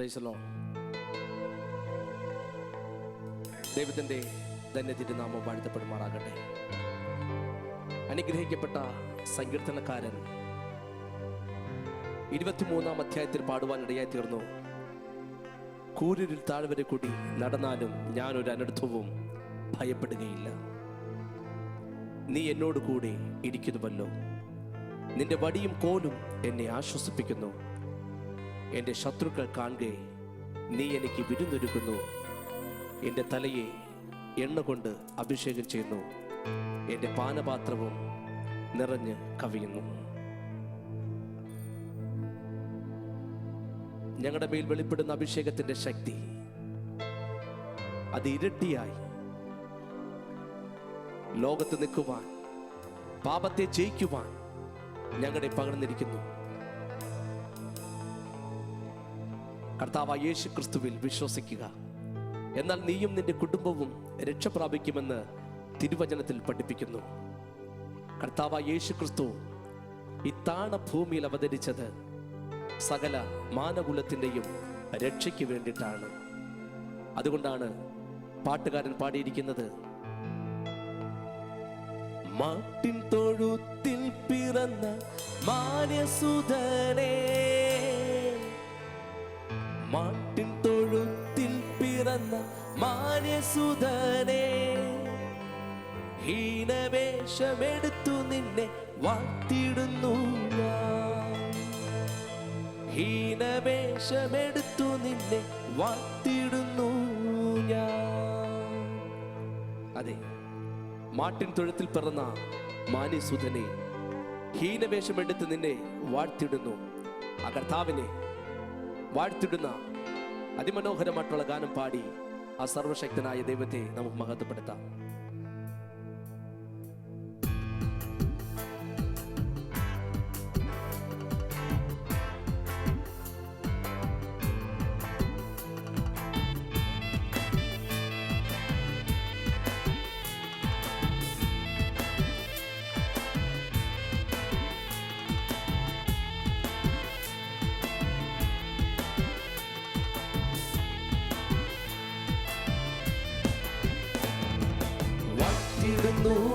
Praise the Lord. ദൈവത്തിൻ്റെ ധന്യ തിരുനാമം വാഴ്ത്തപ്പെടുമാറാകട്ടെ. അനുഗ്രഹിക്കപ്പെട്ട സങ്കീർത്തനക്കാരൻ 23-ാം അധ്യായത്തിൽ പാടുവാനിടയായി തീർന്നു. കൂരിരുൾ താഴ്വര കൂടി നടന്നാലും ഞാനൊരു അനർത്ഥവും ഭയപ്പെടുകയില്ല. നീ എന്നോട് കൂടെ ഇരിക്കുന്നുവല്ലോ. നിന്റെ വടിയും കോലും എന്നെ ആശ്വസിപ്പിക്കുന്നു. എൻ്റെ ശത്രുക്കൾ കാണുകെ നീ എനിക്ക് വിരുന്നൊരുക്കുന്നു. എൻ്റെ തലയെ എണ്ണ കൊണ്ട് അഭിഷേകം ചെയ്യുന്നു. എൻ്റെ പാനപാത്രവും നിറഞ്ഞ് കവിയുന്നു. ഞങ്ങളുടെ മേൽ വെളിപ്പെടുന്ന അഭിഷേകത്തിൻ്റെ ശക്തി അത് ഇരട്ടിയായി ലോകത്ത് നിൽക്കുവാൻ, പാപത്തെ ജയിക്കുവാൻ ഞങ്ങളെ പകർന്നിരിക്കുന്നു. കർത്താവായ യേശു ക്രിസ്തുവിൽ വിശ്വസിക്കുക, എന്നാൽ നീയും നിന്റെ കുടുംബവും രക്ഷ പ്രാപിക്കുമെന്ന് തിരുവചനത്തിൽ പഠിപ്പിക്കുന്നു. കർത്താവായ യേശു ക്രിസ്തു ഈ താണ ഭൂമിയിൽ അവതരിച്ചത് സകല മാനകുലത്തിൻ്റെയും രക്ഷയ്ക്ക് വേണ്ടിയിട്ടാണ്. അതുകൊണ്ടാണ് പാട്ടുകാരൻ പാടിയിരിക്കുന്നത്, മാട്ടിൻ തൊഴുത്തിൽ പിറന്ന മാന്യസുതനേ, മാട്ടിൻ തൊഴുത്തിൽ പിറന്ന മാന്യസുതനേ, ഹീനവേഷമെടുത്തു നിന്നെ വാഴ്ത്തിടുന്നു ഞാൻ, ഹീനവേഷമെടുത്തു നിന്നെ വാഴ്ത്തിടുന്നു ഞാൻ. അതെ, മാട്ടിൻ തൊഴുത്തിൽ പിറന്ന മാന്യസുതനെ ഹീനവേഷമെടുത്ത് നിന്നെ വാഴ്ത്തിടുന്നു. ആ കർത്താവിനെ വാഴ്ത്തിടുന്ന അതിമനോഹരമായിട്ടുള്ള ഗാനം പാടി ആ സർവശക്തനായ ദൈവത്തെ നമുക്ക് മഹത്വപ്പെടുത്താം.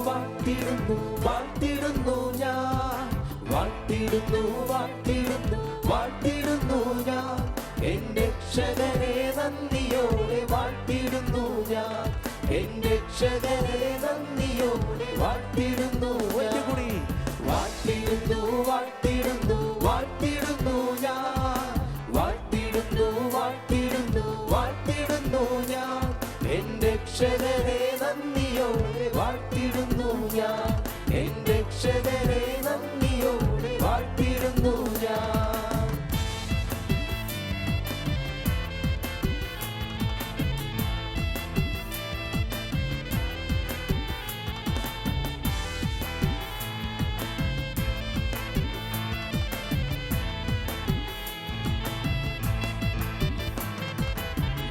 വാഴ്ത്തിടുന്നു വാഴ്ത്തിടുന്നു ഞാൻ, വാഴ്ത്തിടുന്നു വാഴ്ത്തിടുന്നു വാഴ്ത്തിടുന്നു ഞാൻ, എൻ്റെ രക്ഷകനെ നന്ദിയോടെ വാഴ്ത്തിടുന്നു ഞാൻ, എൻ്റെ രക്ഷകനെ നന്ദിയോടെ വാഴ്ത്തിടുന്നു. കൂടി വാഴ്ത്തിടുന്നു വാഴ്ത്തിടുന്നു വാഴ്ത്തിടുന്നു ഞാൻ, വാഴ്ത്തിടുന്നു വാഴ്ത്തിടുന്നു വാഴ്ത്തിടുന്നു ഞാൻ, എൻ്റെ രക്ഷകനെ നന്ദിയോടെ വാഴ്ത്തിടുന്നു ഞാൻ, എൻ്റെ രക്ഷകനെ നന്ദിയോടെ വാഴ്ത്തിടുന്നു ഞാൻ.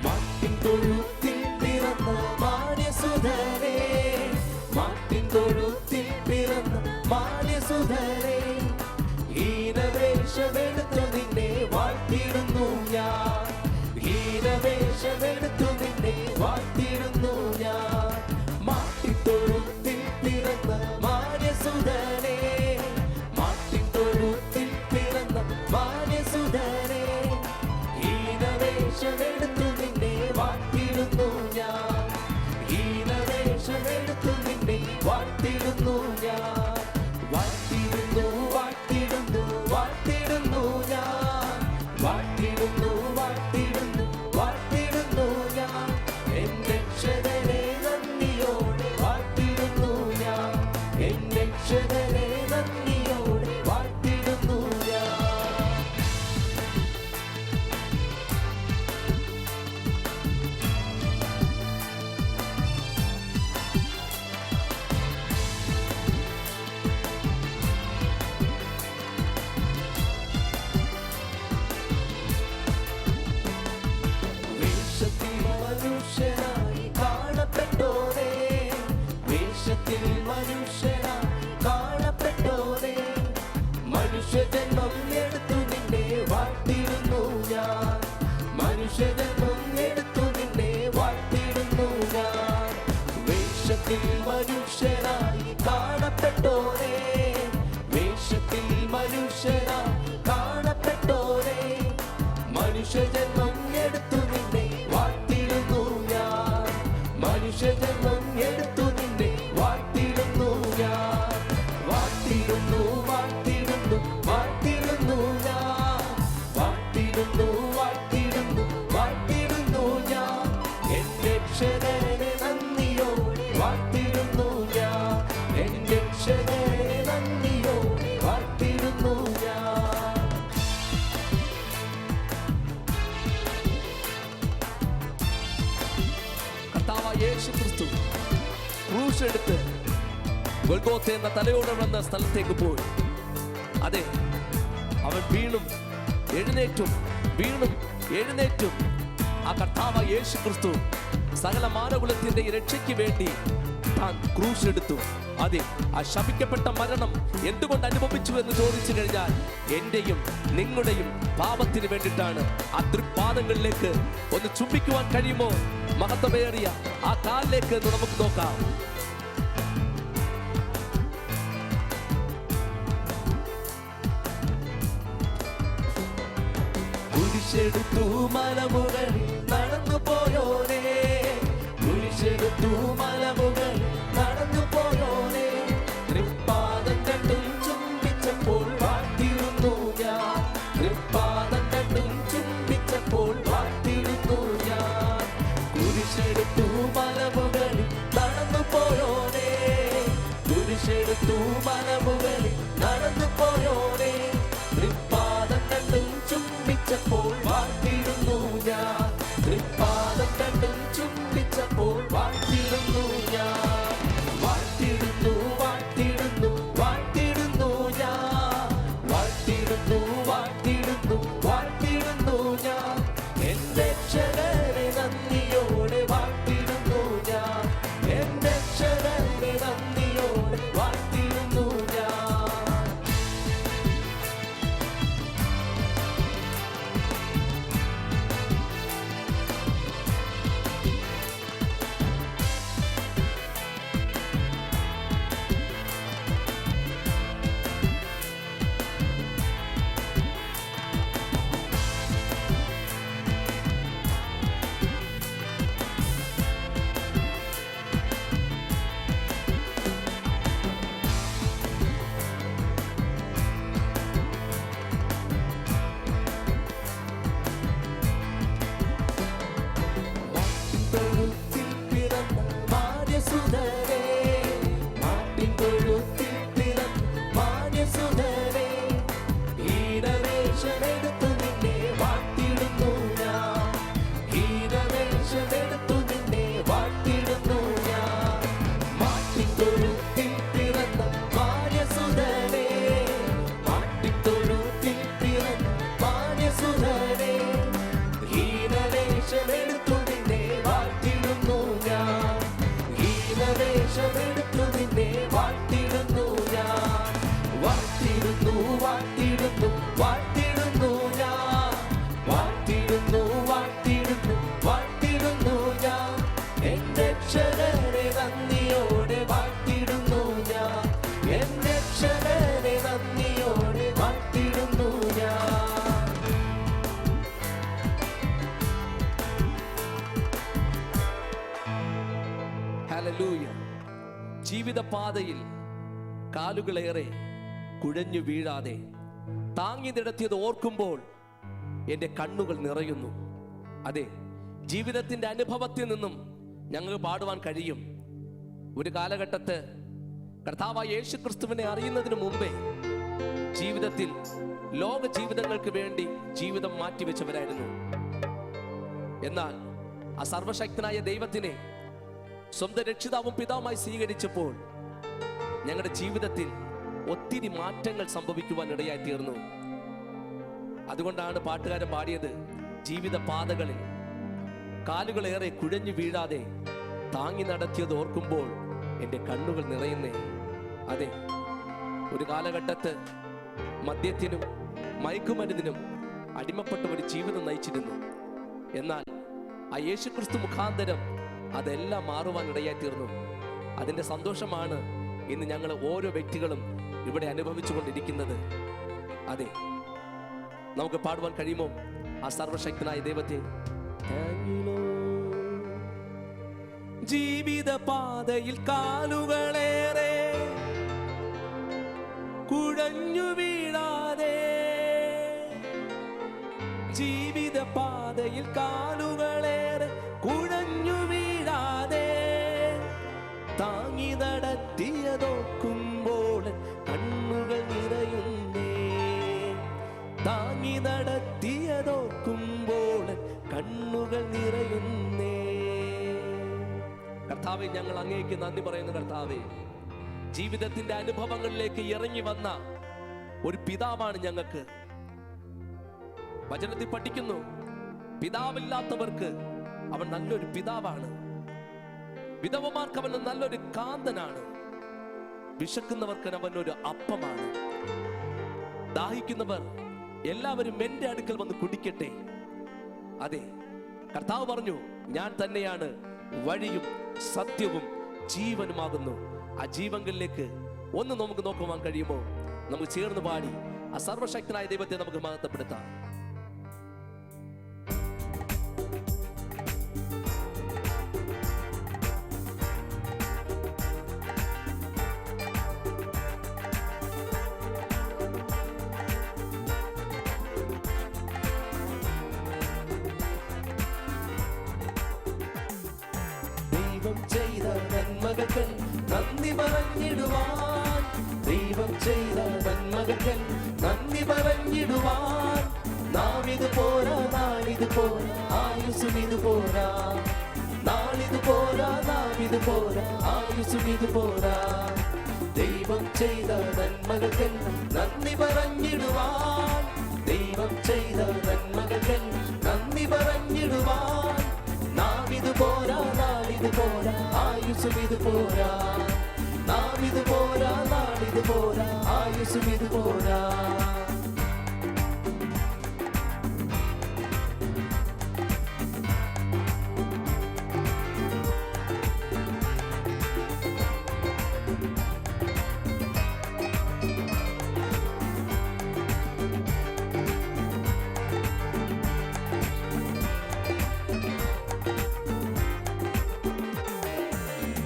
മാട്ടിൻ തൊഴുത്തിൽ പിറന്ന മാന്യസുതനേ, മാട്ടിൻ തൊഴുത്തിൽ പിറന്ന മാന്യസുതനേ, ഹീനവേഷമെടുത്തു നിന്നെ വാഴ്ത്തിടുന്നു ഞാൻ, ഹീനവേഷമെടുത്തു നിന്നെ വാഴ്ത്തിടുന്നു ഞാൻ. മാട്ടിൻ തൊഴുത്തിൽ പിറന്ന മാന്യസുതനേ, മാട്ടിൻ തൊഴുത്തിൽ പിറന്ന മാന്യസുതനേ, ഹീനവേഷമെടുത്തു നിന്നെ വാഴ്ത്തിടുന്നു ഞാൻ, ഹീനവേഷമെടുത്തു നിന്നെ വാഴ്ത്തിടുന്നു ഞാൻ. വാഴ്ത്തിടുന്നു വാഴ്ത്തിടുന്നു വാഴ്ത്തിടുന്നു ഞാൻ, വാഴ്ത്തിടുന്നു വാഴ്ത്തിടുന്നു വാഴ്ത്തിടുന്നു ഞാൻ, എൻ്റെ രക്ഷകനെ നന്ദിയോടെ വാഴ്ത്തിടുന്നു ഞാൻ, എൻ്റെ രക്ഷകനെ നന്ദിയോടെ വാഴ്ത്തിടുന്നു ഞാൻ. മനുഷ്യനായി കാണപ്പെട്ടോരേ, വേഷത്തിൽ മനുഷ്യനായി കാണപ്പെട്ടോരേ, വാഴ്ത്തിടുന്നു വാഴ്ത്തിടുന്നു വാഴ്ത്തിടുന്നു ഞാൻ വാഴ്ത്തിടുന്നു വാഴ്ത്തിടുന്നു വാഴ്ത്തിടുന്നു ഞാൻ എന്റെ രക്ഷകനെ നന്ദിയോടെ വാഴ്ത്തിടുന്നു ഞാൻ എന്റെ രക്ഷകനെ നന്ദിയോടെ വാഴ്ത്തിടുന്നു ഞാൻ. കർത്താവായ യേശു ക്രിസ്തു ക്രൂശ് എടുത്ത് ഗൊൽഗോത്ത എന്ന തലയോടെ വന്ന സ്ഥലത്തേക്ക് പോയി. അതെ, അവൻ വീണും എഴുന്നേറ്റും വീണും എഴുന്നേറ്റും ആ കർത്താവായ യേശു ക്രിസ്തു സകല മാനകുലത്തിന്റെ രക്ഷയ്ക്ക് വേണ്ടി താൻ ക്രൂശ് എടുത്തു. അതെ, ആ ശപിക്കപ്പെട്ട മരണം എന്തുകൊണ്ട് അനുഭവിച്ചു എന്ന് ചോദിച്ചു കഴിഞ്ഞാൽ എന്റെയും നിങ്ങളുടെയും പാപത്തിന് വേണ്ടിയിട്ടാണ്. ആ തൃപ്പാദങ്ങളിലേക്ക് ഒന്ന് ചുംബിക്കുവാൻ കഴിയുമോ? മഹത്വമേറിയ ആ കാലിലേക്ക് നമുക്ക് നോക്കാം. കുരിശെടുത്തു മലമുകളിൽ നടന്നു പോയോനേ, കുരിശെടുത്തു മലമുകളിൽ നടന്നു പോയോനേ, തൃപ്പാദം രണ്ടും ചുംബിച്ചപ്പോൾ വാഴ്ത്തിടുന്നു ഞാൻ, തൃപ്പാദം രണ്ടും ചുംബിച്ചപ്പോൾ വാഴ്ത്തിടുന്നു ഞാൻ. കുരിശെടുത്തു മലമുകളിൽ നടന്നു പോയോനേ, കുരിശെടുത്തു മലമുകളിൽ നടന്നു പോയോനേ, തൃപ്പാദം രണ്ടും ചുംബിച്ചപ്പോൾ വാഴ്ത്തിടുന്നു ഞാൻ, തൃപ്പാദം രണ്ടും ചുംബിച്ചപ്പോൾ വാഴ്ത്തിടുന്നു ഞാൻ. വാഴ്ത്തിടുന്നു വാഴ്ത്തിടുന്നു വാഴ്ത്തിടുന്നു ഞാൻ, വാഴ്ത്തിടുന്നു വാഴ്ത്തിടുന്നു വാഴ്ത്തിടുന്നു ഞാൻ എന്റെ രക്ഷകനെ നന്ദിയോടെ വാഴ്ത്തിടുന്നു ഞാൻ, എന്റെ രക്ഷകനെ നന്ദിയോടെ വാഴ്ത്തിടുന്നു ഞാൻ. ജീവിത പാതയിൽ കാലുകളേറെ കുഴഞ്ഞു വീഴാതെ താങ്ങി നടത്തിയത് ഓർക്കുമ്പോൾ എൻ്റെ കണ്ണുകൾ നിറയുന്നു. അതെ, ജീവിതത്തിൻ്റെ അനുഭവത്തിൽ നിന്നും ഞങ്ങൾക്ക് പാടുവാൻ കഴിയും. ഒരു കാലഘട്ടത്ത് കർത്താവായ യേശു ക്രിസ്തുവിനെ അറിയുന്നതിന് മുമ്പേ ജീവിതത്തിൽ ലോക ജീവിതങ്ങൾക്ക് വേണ്ടി ജീവിതം മാറ്റിവെച്ചവരായിരുന്നു. എന്നാൽ ആ സർവശക്തനായ ദൈവത്തിനെ സ്വന്തം രക്ഷിതാവും പിതാവുമായി സ്വീകരിച്ചപ്പോൾ ഞങ്ങളുടെ ജീവിതത്തിൽ ഒത്തിരി മാറ്റങ്ങൾ സംഭവിക്കുവാൻ ഇടയായി തീർന്നു. അതുകൊണ്ടാണ് പാട്ടുകാരൻ പാടിയത്, ജീവിത പാതകളിൽ കാലുകളേറെ കുഴഞ്ഞു വീഴാതെ താങ്ങി നടത്തിയത് ഓർക്കുമ്പോൾ എൻ്റെ കണ്ണുകൾ നിറയുന്നേ. അതെ, ഒരു കാലഘട്ടത്ത് മദ്യത്തിനും മയക്കുമരുന്നിനും അടിമപ്പെട്ട ഒരു ജീവിതം നയിച്ചിരുന്നു. എന്നാൽ ആ യേശുക്രിസ്തു മുഖാന്തരം അതെല്ലാം മാറുവാൻ ഇടയായി തീർന്നു. അതിൻ്റെ സന്തോഷമാണ് ഇന്ന് ഞങ്ങൾ ഓരോ വ്യക്തികളും ഇവിടെ അനുഭവിച്ചു കൊണ്ടിരിക്കുന്നത്. അതെ, നമുക്ക് പാടുവാൻ കഴിയുമോ ആ സർവശക്തനായ ദൈവത്തെ? ജീവിത പാതയിൽ കാലുകളേറെ കുഴഞ്ഞു വീഴാതെ, ജീവിത പാതയിൽ കാലുകളേറെ കുഴഞ്ഞു വീഴാതെ, താങ്ങി നടത്തിയതോക്കുമ്പോൾ കണ്ണുകൾ നിറയുന്നേ, താങ്ങി നടത്തിയതോക്കുമ്പോൾ കണ്ണുകൾ നിറയുന്നേ. കർത്താവേ, ഞങ്ങൾ അങ്ങേക്ക് നന്ദി പറയുന്നു. കർത്താവേ, ജീവിതത്തിന്റെ അനുഭവങ്ങളിലേക്ക് ഇറങ്ങി വന്ന ഒരു പിതാവാണ് ഞങ്ങൾക്ക്. വചനത്തിൽ പഠിക്കുന്നു, പിതാവില്ലാത്തവർക്ക് അവൻ നല്ലൊരു പിതാവാണ്, വിധവമാർക്ക് അവൻ നല്ലൊരു കാന്തനാണ്, വിശക്കുന്നവർക്ക് അവൻ ഒരു അപ്പമാണ്. ദാഹിക്കുന്നവർ എല്ലാവരും എന്റെ അടുക്കൽ വന്ന് കുടിക്കട്ടെ. അതെ, കർത്താവ് പറഞ്ഞു, ഞാൻ തന്നെയാണ് വഴിയും സത്യവും ജീവനുമാകുന്നു. ആ ജീവങ്ങളിലേക്ക് ഒന്ന് നമുക്ക് നോക്കുവാൻ കഴിയുമോ? നമുക്ക് ചേർന്ന് പാടി ആ സർവശക്തനായ ദൈവത്തെ നമുക്ക് മഹത്വപ്പെടുത്താം. ദൈവം ചെയ്ത നന്മകൾക്ക് നന്ദി പറഞ്ഞിടുവാൻ, ദൈവം ചെയ്ത നന്മകൾക്ക് നന്ദി പറഞ്ഞിടുവാൻ, നാവിത് പോരാ, നാളിത് പോരാ, ആയുസ്സും ഇത് പോരാ, നാളിത് പോരാ, നാവിത് പോരാ, ആയുസ്സും ഇത് പോരാ. ദൈവം ചെയ്ത നന്മകൾക്ക് നന്ദി പറഞ്ഞിടുവാൻ, ദൈവം ചെയ്ത നന്മകൾക്ക് നന്ദി പറഞ്ഞിടുവാൻ, നാവിത് പോരാ, നാളിത് പോരാ, ആയുസ്സും ഇത് പോരാ, നാവിത് പോരാ, നാളിത് പോരാ, ആയുസ്സും ഇത് പോരാ.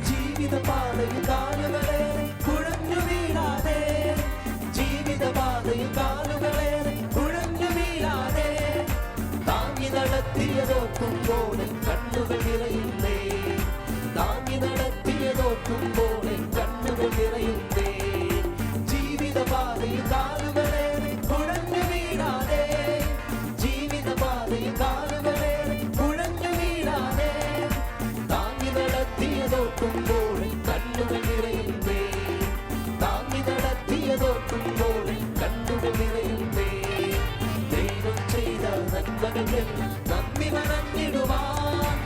ജീവിതപാതയിൽ കാലുകളേറെ കുഴഞ്ഞു വീഴാതെ, ജീവിതപാതയിൽ കാലുകളേറെ കുഴഞ്ഞു വീഴാതെ, താങ്ങി നടത്തിയതോക്കുമ്പോൾ കണ്ണുകൾ നിറയുന്നേ, താങ്ങി നടത്തിയതോക്കുമ്പോൾ കണ്ണുകൾ നിറയുന്നേ. ജീവിതപാതയിൽ കാലുകളേറെ കുഴഞ്ഞു വീഴാതെ, ജീവിതപാതയിൽ കാലുകളേറെ കുഴഞ്ഞു വീഴാതെ, താങ്ങി നടത്തിയതോക്കുമ്പോൾ കണ്ണുകൾ നിറയുന്നേ, താങ്ങി നടത്തിയതോക്കുമ്പോൾ കണ്ണുകൾ നിറയുന്നേ. ദൈവം ചെയ്ത നന്മകൾക്ക് നന്ദി പറഞ്ഞിടുവാൻ,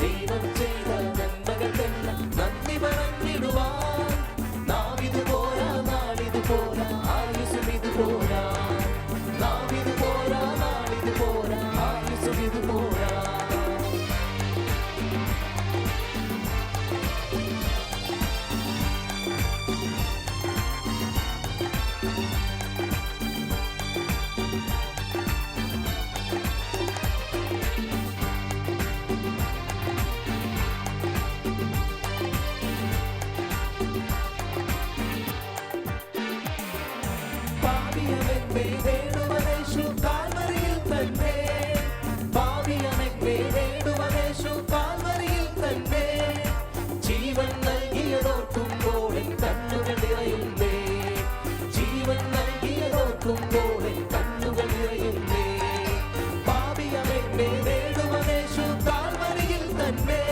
ദൈവം ചെയ്ത നന്മകൾക്ക് നന്ദി പറഞ്ഞിടുവാൻ, നാവിത് പോരാ, നാളിത് പോരാ, ആയുസ്സും ഇത് പോരാ, നാവിത് പോരാ, നാളിത് പോരാ, ആയുസ്സും ഇത് പോരാ. ജീവൻ നൽകിയതോർക്കുമ്പോൾ കണ്ണുകൾ നിറയുന്നേ, ജീവൻ നൽകിയതോർക്കുമ്പോൾ കണ്ണുകൾ നിറയുന്നേ. പാപിയമെന്നെ നേടുവനേശു കാൽവരിയിൽ തന്നെ,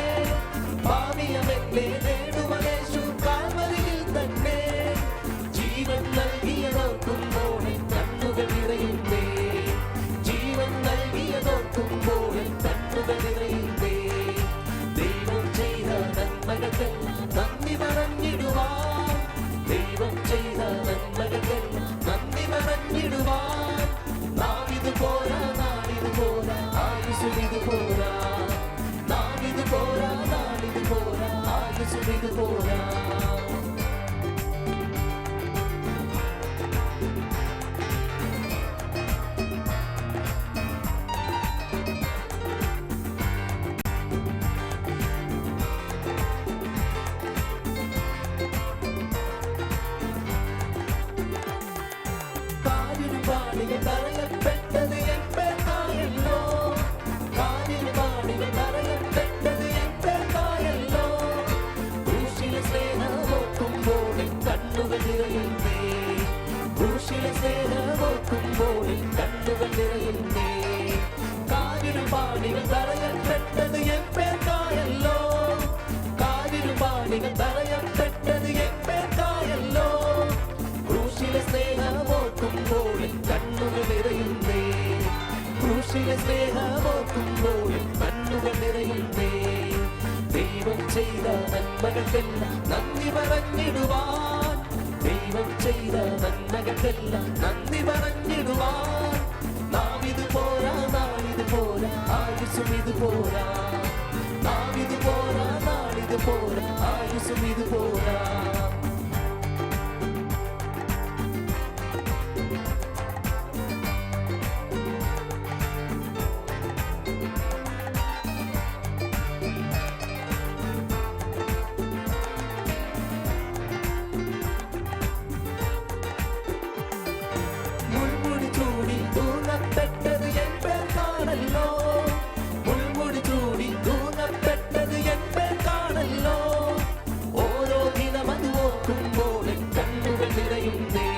പാപിയമെന്നെ നേടുവനേശു കാൽവരിയിൽ തന്നെ, ജീവൻ നൽകിയതോർക്കുമ്പോൾ കണ്ണുകൾ നിറയുന്നേ, ജീവൻ നൽകിയതോർക്കുമ്പോൾ കണ്ണുകൾ നിറയുന്നേ. ദൈവം ചെയ്ത നന്മകൾക്ക് നന്ദി പറഞ്ഞിടുവാൻ, ദൈവം ചെയ്ത നന്മകൾക്ക് നന്ദി പറഞ്ഞിടുവാൻ, നാവിത് പോരാ, നാളിത് പോരാ, ആയുസ്സും ഇത് പോരാ, നാവിത് പോരാ, നാളിത് പോരാ, ആയുസ്സും ഇത് പോരാ. പാടികൾ തറയപ്പെട്ടത് എമ്പേർക്കായല്ലോ, കാതിൽ പാടികൾ തറയപ്പെട്ടത് എമ്പേർക്കായല്ലോ. ക്രൂശിലെ സ്നേഹമോർക്കുമ്പോൾ കണ്ണുകൾ നിറയുന്നേ, ക്രൂശിലെ സ്നേഹമോർക്കുമ്പോൾ കണ്ണുകൾ നിറയുന്നേ. കാതിൽ പാടികൾ തറയപ്പെട്ടത് എമ്പേർക്കായല്ലോ, കാതിൽ പാടികൾ തറയപ്പെട്ടത് എമ്പേർക്കായല്ലോ. ക്രൂശിലെ സ്നേഹമോർക്കുമ്പോൾ കണ്ണുകൾ നിറയുന്നേ, ക്രൂശിലെ സ്നേഹമോർക്കുമ്പോൾ കണ്ണുകൾ നിറയുന്നേ. ദൈവം ചെയ്ത നന്മകൾക്കെല്ലാം നന്ദി പറഞ്ഞിടുവാൻ, ദൈവം ചെയ്ത നന്മകൾക്കെല്ലാം നന്ദി പറഞ്ഞിടുവാൻ. നാം ഇത് പോരാ, നാളിത് പോരാ, ആയുസ്സും ഇത് പോരാ. നാം ഇത് പോരാ, നാളിത് പോരാ, ആയുസ്സും ഇത് പോരാ. മുൾമുടി ചൂടി തൂങ്ങപ്പെട്ടത് എമ്പേർക്കാണല്ലോ, മുൾമുടി ചൂടി തൂങ്ങപ്പെട്ടത് എമ്പേർക്കാണല്ലോ. ഓരോ ദിനം അത് ഓർക്കുമ്പോൾ കണ്ണുകൾ നിറയുന്നേ,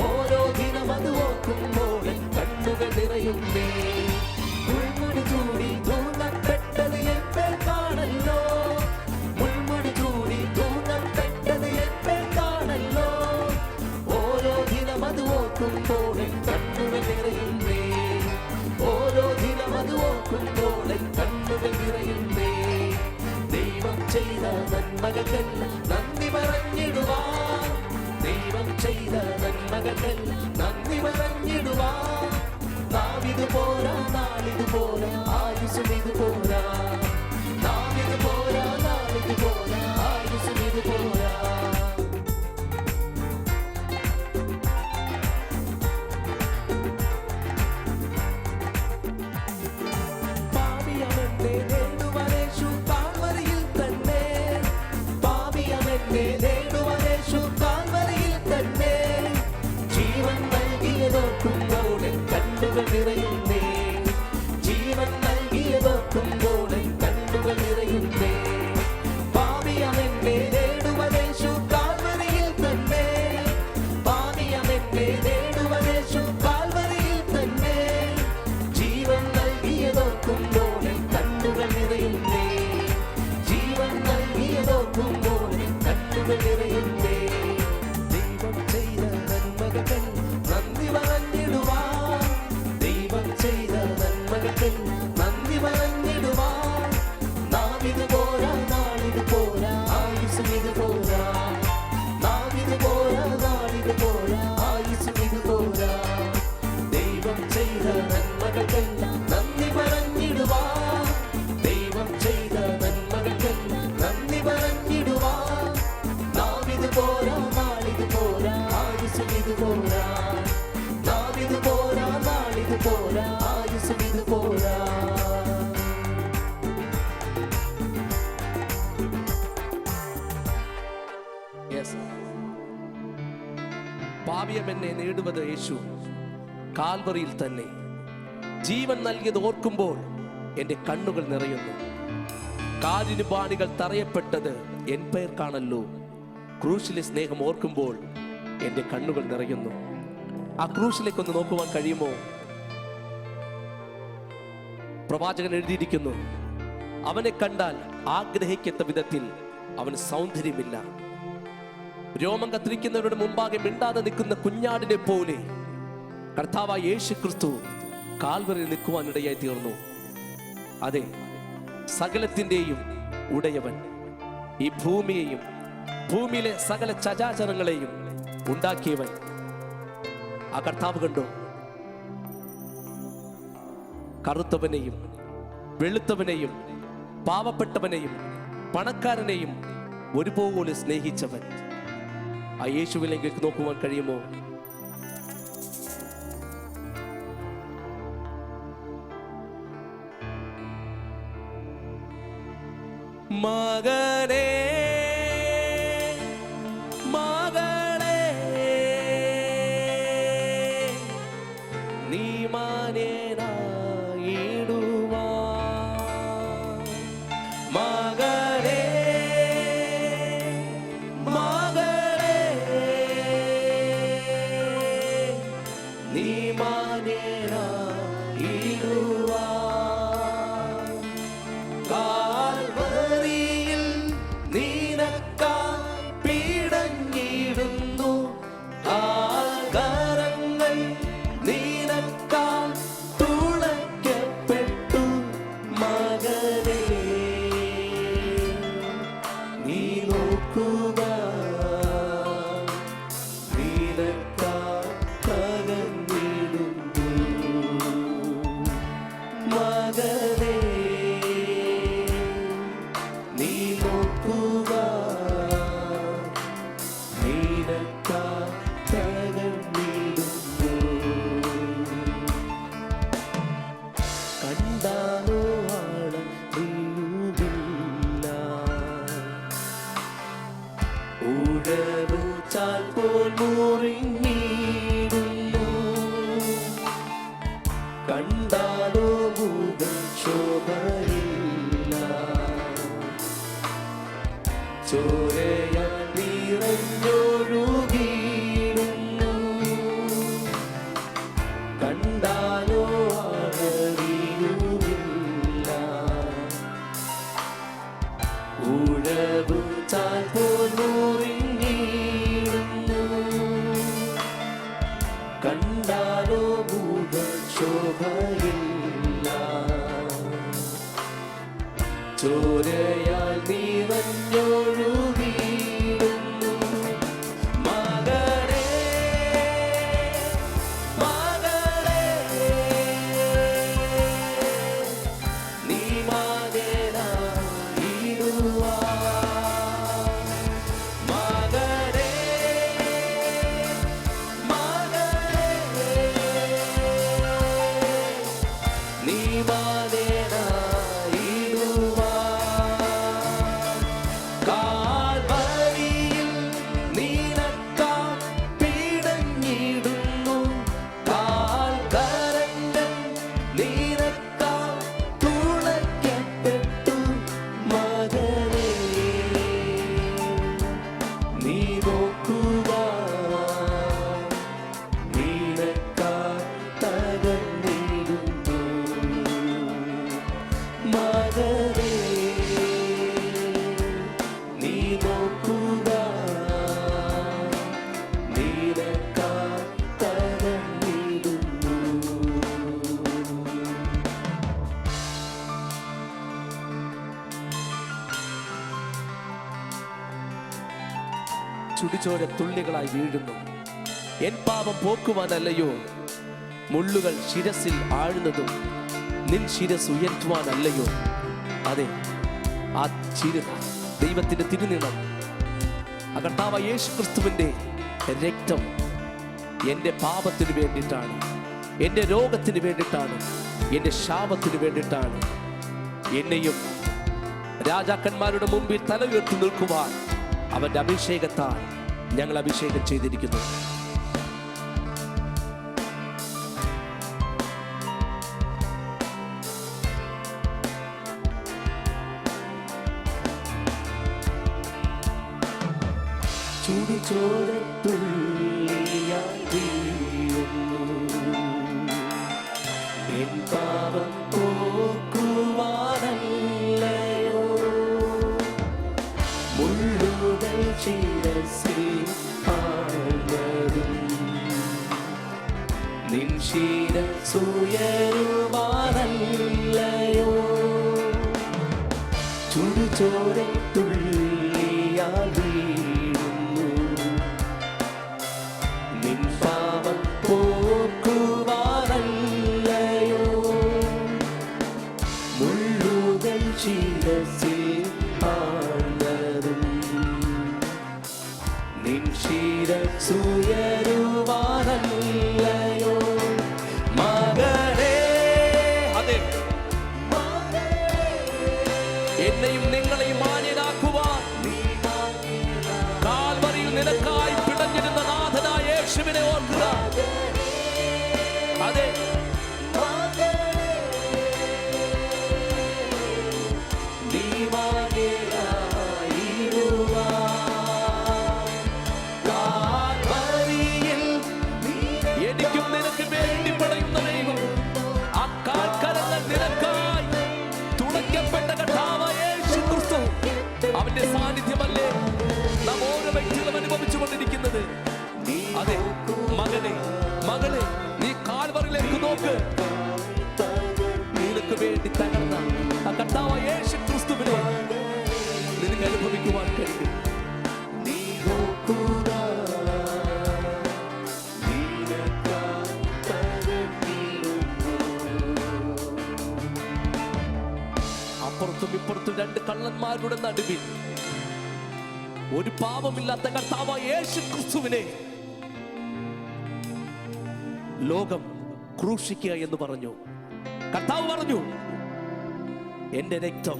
ഓരോ ദിനം അത് ഓർക്കുമ്പോൾ കണ്ണുകൾ നിറയുന്നേ. മുൾമുടി ചൂടി തൂങ്ങപ്പെട്ടത് എമ്പേർക്കാണല്ലോ, മുൾമുടി ചൂടി തൂങ്ങപ്പെട്ടത് എമ്പേർക്കാണല്ലോ. ഓരോ ദിനം അത് ഓർക്കുമ്പോൾ കണ്ണുകൾ നിറയുന്നേ, ഓരോ ദിനം അത് ഓർക്കുമ്പോൾ കണ്ണുകൾ നിറയുന്നേ. ദൈവം ചെയ്ത നന്മകൾക്കെല്ലാം നന്ദി പറഞ്ഞിടുവാൻ, ദൈവം ചെയ്ത നന്മകൾക്കെല്ലാം നന്ദി പറഞ്ഞിടുവാൻ. നാം ഇത് പോരാ, നാളിത് പോരാ, ആയുസ്സും ഇത് പോരാ. നാം ഇത് പോരാ, നാളിത് പോരാ, ആയുസ്സും ഇത് പോരാ. പാപിയവനെ നേടുവാനേശു കാൽവരിയിൽ തന്നെ, പാപിയവനെ നേടുവാനേശു കാൽവരിയിൽ തന്നെ. ജീവൻ നൽകിയതോർക്കുമ്പോൾ കണ്ണുകൾ നിറയുന്നേ, ജീവൻ നൽകിയതോർക്കുമ്പോൾ കണ്ണുകൾ നിറയുന്നേ. പാപിയവനെ നേടുവാനേശു കാൽവരിയിൽ തന്നെ, പാപിയവനെ നേടുവാനേശു കാൽവരിയിൽ തന്നെ. ജീവൻ നൽകിയതോർക്കുമ്പോൾ കണ്ണുകൾ നിറയുന്നേ, ജീവൻ നൽകിയതോർക്കുമ്പോൾ കണ്ണുകൾ നിറയുന്നേ. ദൈവം ചെയ്ത നന്മകൾക്കെല്ലാം നന്ദി പറഞ്ഞിടുവാൻ, ദൈവം ചെയ്ത നന്മകൾക്കെല്ലാം നന്ദി പറഞ്ഞിടുവാൻ. നാം ഇത് പോരാ, നാളിത് പോരാ, ആയുസ്സും ഇത് പോരാ. നാം ഇത് പോരാ, നാളിത് പോരാ, ആയുസ്സും ഇത് പോരാ. ദൈവം ചെയ്ത നന്മകൾക്കെല്ലാം നന്ദി പറഞ്ഞിടുവാൻ, ദൈവം ചെയ്ത നന്മകൾക്കെല്ലാം നന്ദി പറഞ്ഞിടുവാൻ. നാം ഇത് പോരാ, നാളിത് പോരാ, ആയുസ്സും ഇത് പോരാ. നാം ഇത് പോരാ, നാളിത് പോരാ, ആയുസ്സും ഇത് പോരാ. പാപിയം എന്നെ നേടുவது യേശു കാൽവറിയിൽ തന്നെ. ജീവൻ നൽകിയത് ഓർക്കുമ്പോൾ എൻ്റെ കണ്ണുകൾ നിറയുന്നു. കാലിന് പാണികൾ തറയപ്പെട്ടത് എൻ പേർക്കാണല്ലോ, ക്രൂശിലെ സ്നേഹം ഓർക്കുമ്പോൾ എൻ്റെ കണ്ണുകൾ നിറയുന്നു. ആ ക്രൂശിലേക്കൊന്ന് നോക്കുവാൻ കഴിയുമോ? പ്രവാചകൻ എഴുതിയിരിക്കുന്നു, അവനെ കണ്ടാൽ ആഗ്രഹിക്കത്ത വിധത്തിൽ അവന് സൗന്ദര്യമില്ല. രോമം കത്തിരിക്കുന്നവരുടെ മുമ്പാകെ മിണ്ടാതെ നിൽക്കുന്ന കുഞ്ഞാടിനെ പോലെ കർത്താവായ യേശു ക്രിസ്തു കാൽവറിയിൽ നിൽക്കുവാനിടയായി തീർന്നു. അതെ, സകലത്തിൻ്റെയും ഉടയവൻ, ഈ ഭൂമിയെയും ഭൂമിയിലെ സകല ചരാചരങ്ങളെയും ഉണ്ടാക്കിയവൻ ആ കർത്താവ് കണ്ടോ? കറുത്തവനെയും വെളുത്തവനെയും പാവപ്പെട്ടവനെയും പണക്കാരനെയും ഒരുപോലെ സ്നേഹിച്ചവൻ. ആ യേശുവിലേക്ക് നോക്കുവാൻ കഴിയുമോ? മകനേ മകളേ നീ മാന്യനായിടുവാൻ. മകളേ മകളേ നീ മാന്യനായിടുവാൻ. കാൽവരിയിൽ നിനക്കായി പിടഞ്ഞിടുന്നു. ആ കരങ്ങൾ നിനക്കായി തുളയ്ക്കപ്പെട്ടു. മകനേ നീ നോക്കുക, നിനക്കായി പകർന്നിടുന്നു. മകനേ നീ നോക്കുക, നിനക്കായി പകർന്നിടുന്നു. കണ്ടാലോ ആഴം അറിയുകില്ല, ഉഴവ് ചാൽ പോൽ മുറിഞ്ഞിടുന്നു. കണ്ടാലോ മുഖം ശോഭയില്ല, ചോരയാൽ നിറഞ്ഞൊഴുകിയിടുന്നു. കണ്ടാലോ അറിയുകില്ല, ഉഴവു ചാൽ പോൽ മുറിഞ്ഞിടുന്നു. കണ്ടാലോ മുഖം ശോഭയില്ല, ചോരയാൽ നിറഞ്ഞൊഴുകിയിടുന്നു. മകളേ മകളേ നീ മാന്യനായിടുവാൻ. മകളേ മകളേ നീ മാന്യനായിടുവാൻ. കാൽവരിയിൽ നിനക്കായി പിടഞ്ഞിടുന്നു. കാൽക്കരങ്ങൾ നിനക്കായി തുളയ്ക്കപ്പെട്ടു. മകനേ നീ നോക്കുക, നിനക്കായി തകർന്നിടുന്നു. മകനേ നീ നോക്കുക, നിനക്കായി തകർന്നിടുന്നു. ചുടിച്ചോര തുള്ളികളായി വീഴുന്നു. എൻ പാപം പോക്കുവാനല്ലയോ മുള്ളുകൾ ശിരസിൽ ആഴുന്നതും നിൻ ശിരസ് ഉയർത്തുവാനല്ലയോ? അതെ, ആ ദൈവത്തിന്റെ തിരുനിണം, ആ കർത്താവായ യേശു ക്രിസ്തുവിന്റെ രക്തം എൻ്റെ പാപത്തിന് വേണ്ടിയിട്ടാണ്, എൻ്റെ രോഗത്തിന് വേണ്ടിയിട്ടാണ്, എൻ്റെ ശാപത്തിന് വേണ്ടിയിട്ടാണ്. എന്നെയും രാജാക്കന്മാരുടെ മുമ്പിൽ തല ഉയർത്തി നിൽക്കുവാൻ അവന്റെ അഭിഷേകത്താൽ ഞങ്ങൾ അഭിഷേകം ചെയ്തിരിക്കുന്നു. ചുടുചോരത്തുള്ളിയായി വീഴുന്നു. എൻ പാപം പോക്കുവാനല്ലയോ മുള്ളുകൾ ശിരസിൽ ആഴ്ന്നതും. നിൻ ശിരസ്സുയരുവാനല്ലയോ ചുടുചോരത്തുള്ളിയായി വീഴുന്നു. നിൻ പാപം പോക്കുവാനല്ലയോ മുള്ളുകൾ ശിരസിൽ ആഴ്ന്നതും. നിൻ ശിരസ്സുയരുവാനല്ലയോ മകനേ. അതെ, എന്നെയും നിങ്ങളെയും മാന്യനാക്കുവാൻ കാൽവരിയിൽ നിനക്കായി പിടഞ്ഞിരുന്ന നാഥനായ യേശുവിനെ ഓർക്കുക. അതെ, എനിക്കും നിനക്ക് വേണ്ടി പടയുന്ന ദൈവം, ആ കാൽക്കരങ്ങൾ നിനക്കായി തുളയ്ക്കപ്പെട്ട കർത്താവായ യേശു ക്രിസ്തു, അവന്റെ സാന്നിധ്യമല്ലേ നാം ഓരോ വ്യക്തികളും അനുഭവിച്ചു കൊണ്ടിരിക്കുന്നത്. അതെ മകനെ, മകളെ, നീ കാൽവറിയിലേക്ക് നോക്ക്. നിനക്ക് വേണ്ടി തകർന്ന ആ കർത്താവായ യേശു ക്രിസ്തുവിനെ നിനക്ക് അനുഭവിക്കുവാൻ കഴിയും. അപ്പുറത്തും ഇപ്പുറത്തും രണ്ട് കള്ളന്മാരുടെ നടുവിൽ ഒരു പാപമില്ലാത്ത കർത്താവായ യേശു ക്രിസ്തുവിനെ ലോകം ക്രൂശിക്കുക എന്ന് പറഞ്ഞു. കർത്താവ് പറഞ്ഞു, എന്റെ രക്തം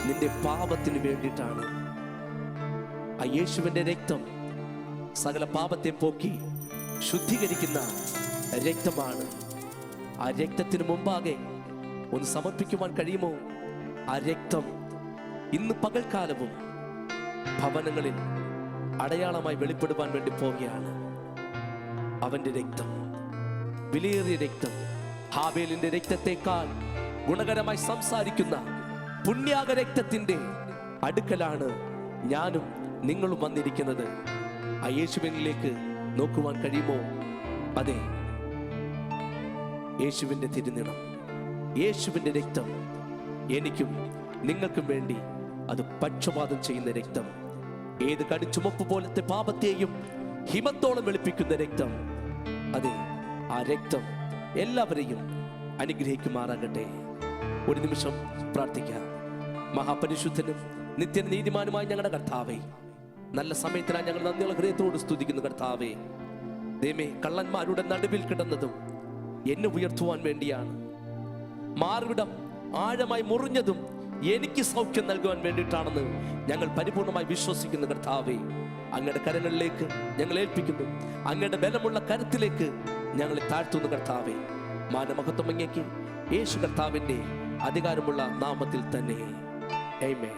നിന്റെ പാപത്തിന് വേണ്ടിയിട്ടാണ്. ആ യേശുവിന്റെ രക്തം സകല പാപത്തെ പോക്കി ശുദ്ധീകരിക്കുന്ന രക്തമാണ്. ആ രക്തത്തിന് മുമ്പാകെ ഒന്ന് സമർപ്പിക്കുവാൻ കഴിയുമോ? ആ രക്തം ഇന്ന് പകൽക്കാലവും ഭവനങ്ങളിൽ അടയാളമായി വെളിപ്പെടുവാൻ വേണ്ടി പോവുകയാണ്. അവന്റെ രക്തം, വിലയേറിയ രക്തം, ഹാബേലിന്റെ രക്തത്തെക്കാൾ ഗുണകരമായി സംസാരിക്കുന്ന പുണ്യാക രക്തത്തിന്റെ അടുക്കലാണ് ഞാനും നിങ്ങളും വന്നിരിക്കുന്നത്. ആ യേശുവിനിലേക്ക് നോക്കുവാൻ കഴിയുമോ? അതെ, യേശുവിന്റെ തിരുനിണം, യേശുവിന്റെ രക്തം എനിക്കും നിങ്ങൾക്കും വേണ്ടി അത് പക്ഷപാതം ചെയ്യുന്ന രക്തം. ഏത് കടുച്ചുമപ്പ് പോലത്തെ പാപത്തെയും ഹിമത്തോളം വെളുപ്പിക്കുന്ന രക്തം. അതെ, ആ രക്തം എല്ലാവരെയും അനുഗ്രഹിക്കുമാറാകട്ടെ. ഒരു നിമിഷം പ്രാർത്ഥിക്കാം. മഹാപരിശുദ്ധനും നിത്യനീതിമാനുമായ ഞങ്ങളുടെ കർത്താവേ, നല്ല സമയത്തിനായി ഞങ്ങൾ നന്ദിയുള്ള ഹൃദയത്തോട് സ്തുതിക്കുന്നു. കർത്താവേ, ദൈവമേ, കള്ളന്മാരുടെ നടുവിൽ കിടന്നതും എന്നെ ഉയർത്തുവാൻ വേണ്ടിയാണ്. മാർവിടം ആഴമായി മുറിഞ്ഞതും എനിക്ക് സൗഖ്യം നൽകുവാൻ വേണ്ടിയിട്ടാണെന്ന് ഞങ്ങൾ പരിപൂർണമായി വിശ്വസിക്കുന്നു. കർത്താവേ, അങ്ങയുടെ കരങ്ങളിലേക്ക് ഞങ്ങൾ ഏൽപ്പിക്കുന്നു. അങ്ങയുടെ ബലമുള്ള കരത്തിലേക്ക് ഞങ്ങളെ താഴ്ത്തുന്നു. കർത്താവേ, മാനമഹത്വം അങ്ങേക്ക് യേശു കർത്താവിന്റെ അധികാരമുള്ള നാമത്തിൽ തന്നെ. ആമേൻ.